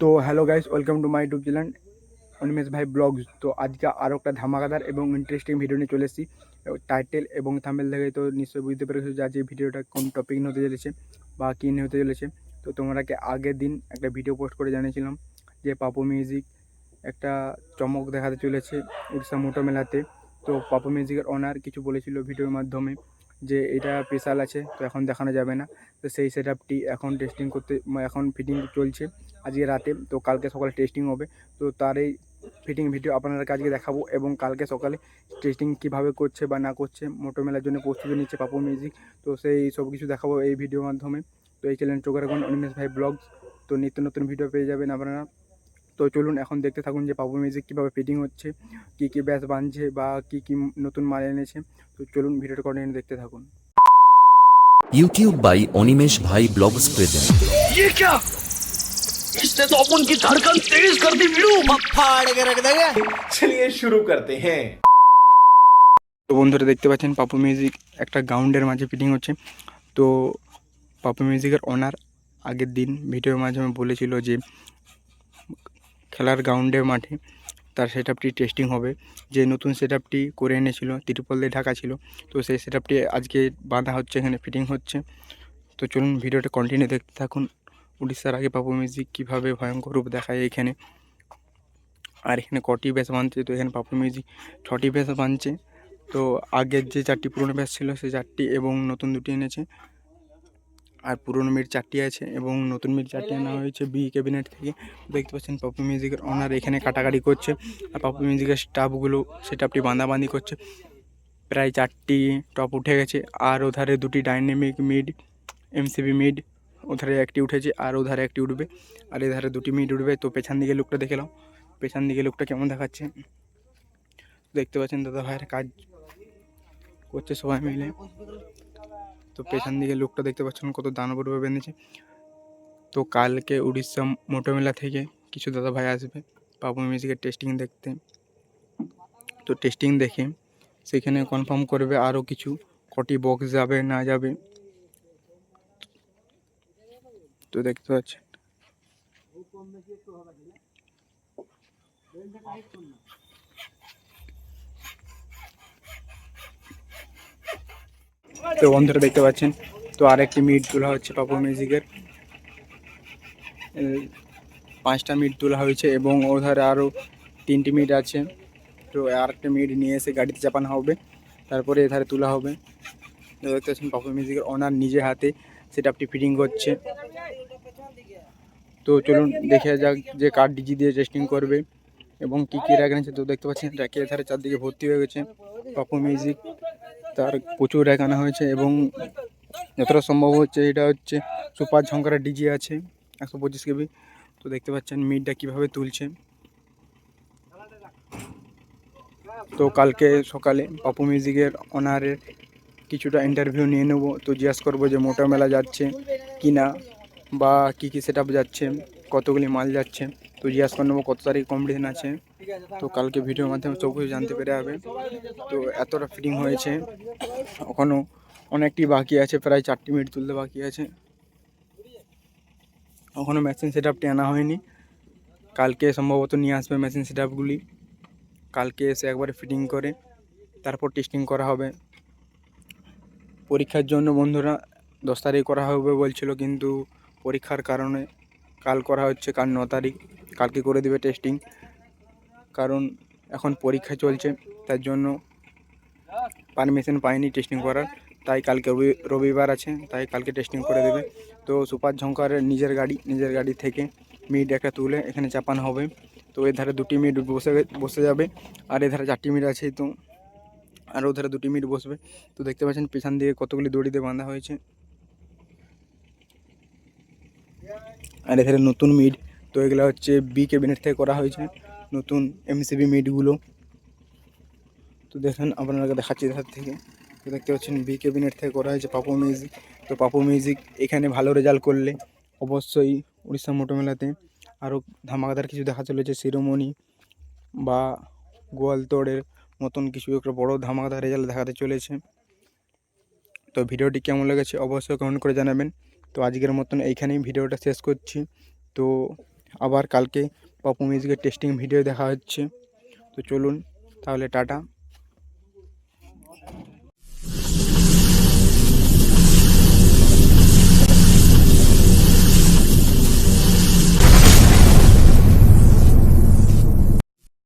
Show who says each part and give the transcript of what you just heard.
Speaker 1: তো hello guys, welcome to my YouTube channel Animesh ভাই blogs. তো আজকে আরও একটা ধামাকাদার এবং ইন্টারেস্টিং ভিডিও নিয়ে চলে এসেছি। টাইটেল এবং থাম্বনেল দেখে তো নিশ্চয়ই বুঝতে পেরেছো যে আজ এই ভিডিওটা কোন টপিক নিয়ে হতে চলেছে বা কী নিয়ে হতে চলেছে। তো তোমরাকে আগের দিন একটা ভিডিও পোস্ট করে জানিয়েছিলাম যে পাপু মিউজিক একটা চমক দেখাতে চলেছে উড়িষ্যা মোটর মেলাতে। তো পাপু মিউজিকের ওনার কিছু বলেছিল ভিডিওর মাধ্যমে যে এটা স্পেশাল আছে, তো এখন দেখানো যাবে না। তো সেই সেট আপটি এখন টেস্টিং করতে, এখন ফিটিং চলছে আজকে রাতে। তো কালকে সকালে টেস্টিং হবে। তো তার এই ফিটিং ভিডিও আপনাদেরকে আজকে দেখাবো এবং কালকে সকালে টেস্টিং কীভাবে করছে বা না করছে, মোটর মেলার জন্য প্রস্তুতি নিচ্ছে পাপু মিউজিক। তো সেই সব কিছু দেখাবো এই ভিডিওর মাধ্যমে। তো এই চ্যানেল চোখে রাখুন অনিমেষ ভাই ব্লগস। তো নিত্য নতুন ভিডিও পেয়ে যাবেন আপনারা। তো চলুন এখন দেখতে থাকুন যে পাপু মিউজিক কীভাবে ফিটিং হচ্ছে, কী কী ব্যাস বানছে বা কী কী নতুন মাল এনেছে। তো চলুন ভিডিওটা কন্টিনিউ দেখতে থাকুন।
Speaker 2: यूट्यूब बाई अनिमेष भाई ब्लॉग्स प्रेजेंट।
Speaker 3: ये क्या? इसने तो अपन की धड़कन तेज कर दी वीरू।
Speaker 4: फाड़ के रख देगा।
Speaker 3: चलिए शुरू करते हैं।
Speaker 1: তো বন্ধুরা দেখতে পাচ্ছেন পাপু মিউজিক একটা গ্রাউন্ডের মাঝে ফিটিং হচ্ছে। তো পাপু মিউজিকের ওনার আগের দিন ভিডিওর মাধ্যমে বলেছিল যে খেলার গ্রাউন্ডের মাঠে তার সেট আপটি টেস্টিং হবে। যে নতুন সেট আপটি করে এনেছিল ত্রিপল দিয়ে ঢাকা ছিল, তো সেই সেট আপটি আজকে বাঁধা হচ্ছে, এখানে ফিটিং হচ্ছে। তো চলুন ভিডিওটা কন্টিনিউ দেখতে থাকুন। উড়িষ্যার আগে পাপু মিউজিক কীভাবে ভয়ঙ্কর রূপ দেখায় এখানে, আর এখানে কটি ব্যাস বানছে। তো এখানে পাপু মিউজিক 6টি ব্যাস বানছে। তো আগের যে 4টি পুরনো ব্যাস ছিল সেই 4টি এবং নতুন 2টি এনেছে, আর পুরনো মিট 4টি আছে এবং নতুন মিট 4টি আনা হয়েছে বি ক্যাবিনেট থেকে। দেখতে পাচ্ছেন পাপু মিউজিকের ওনার এখানে কাটাকাটি করছে, আর পাপু মিউজিকের স্টাফগুলো সেটা আপনি বাঁধাবাঁধি করছে। প্রায় 4টি টপ উঠে গেছে, আর ওধারে 2টি ডাইনামিক মিড এমসিবি মিড, ওধারে একটি উঠেছে আর ওধারে একটি উঠবে, আর এধারে 2টি মিড উঠবে। তো পেছন দিকে লুকটা দেখে নাও, পেছন দিকে লুকটা কেমন দেখাচ্ছে। দেখতে পাচ্ছেন দাদা ভাইয়ের কাজ করছে সবাই মিলে। তো পেছন দিকে লুকটা দেখতে পাচ্ছেন কত দানবরূপে বেঁধেছে। তো কালকে উড়িষ্যা মোটর মেলা থেকে কিছু দাদা ভাই আসবে পাপু মিউজিকের টেস্টিং দেখতে। তো টেস্টিং দেখে সেখানে কনফার্ম করবে আরও কিছু কটি বক্স যাবে না যাবে। তো দেখতে পাচ্ছেন তো বন্ধুরা দেখতে পাচ্ছেন তো আরেকটি মিট তোলা হচ্ছে পাপু মিউজিকের। 5টা মিট তোলা হয়েছে এবং ওধারে আরও 3টি মিট আছে। তো আরেকটা মিট নিয়ে এসে গাড়িতে চাপানো হবে, তারপরে এধারে তোলা হবে। তো দেখতে পাচ্ছেন পাপু মিউজিকের ওনার নিজে হাতে সেটা আপনি ফিটিং করছে। তো চলুন দেখে যাক যে কার ডিজি দিয়ে টেস্টিং করবে এবং কী কী র্যাক এনেছে। তো দেখতে পাচ্ছেন র্যাকে এধারে চারদিকে ভর্তি হয়ে গেছে পাপু মিউজিক, তার প্রচুর র্যাক আনা হয়েছে এবং যতটা সম্ভব হচ্ছে এটা হচ্ছে সুপার ঝঙ্কারের ডিজি আছে 125 কেবি। তো দেখতে পাচ্ছেন মিটটা কীভাবে তুলছে। তো কালকে সকালে পাপু মিউজিকের ওনারের কিছুটা ইন্টারভিউ নিয়ে নেব। তো জিজ্ঞাসা করবো যে মোটর মেলা যাচ্ছে কি না, বা কী কী সেট আপ যাচ্ছে, কতগুলি মাল যাচ্ছে। তো জিজ্ঞাসা করে নেবো কত তারিখ কম্পিটিশন আছে। তো কালকে ভিডিওর মাধ্যমে সব কিছু জানতে পেরে যাবে। তো এতটা ফিটিং হয়েছে, এখনও অনেকটি বাকি আছে, প্রায় 4টি মিনিট তুলতে বাকি আছে। এখনও মেশিন সেট আপটি আনা হয়নি, কালকে সম্ভবত নিয়ে আসবে মেশিন সেট আপগুলি। কালকে এসে একবারে ফিটিং করে তারপর টেস্টিং করা হবে। পরীক্ষার জন্য বন্ধুরা 10 তারিখ করা হবে বলছিল, কিন্তু পরীক্ষার কারণে কাল করা হচ্ছে, কাল 9 তারিখ। কালকে করে দেবে টেস্টিং, কারণ এখন পরীক্ষা চলছে, তার জন্য পারমিশন পায়নি টেস্টিং করার। তাই কালকে রবিবার আছে, তাই কালকে টেস্টিং করে দেবে। তো সুপার ঝঙ্কারের নিজের গাড়ি থেকে মিড একটা তুলে এখানে চাপানো হবে। তো এধারে 2টি মিড বসে যাবে, আর এধারে 4টি মিড আছে। তো আর ওধারে 2টি মিট বসবে। তো দেখতে পাচ্ছেন পেছন দিকে কতগুলি দড়িতে বাঁধা হয়েছে, আর এখানে নতুন মিট। তো এগুলো হচ্ছে বি ক্যাবিনেট থেকে করা হয়েছে নতুন এমসিবি মিটগুলো। তো দেখেন আপনারা দেখাচ্ছি এধার থেকে। তো দেখতে পাচ্ছেন বি ক্যাবিনেট থেকে করা হয়েছে পাপু মিউজিক। তো পাপু মিউজিক এখানে ভালো রেজাল্ট করলে অবশ্যই উড়িষ্যা মোটর মেলাতে আরও ধামাকাদার কিছু দেখা চলেছে, শিরোমণি বা গোয়ালতোড়ের মতন কিছু একটা বড় ধামাকাদার রেজাল্ট দেখাতে চলেছে। তো ভিডিওটি কেমন লেগেছে অবশ্যই কমেন্ট করে জানাবেন। তো আজকের মতন এইখানেই ভিডিওটা শেষ করছি। তো আবার কালকে পপু মিউজিকের টেস্টিং ভিডিও দেখা হচ্ছে। তো চলুন তাহলে টাটা।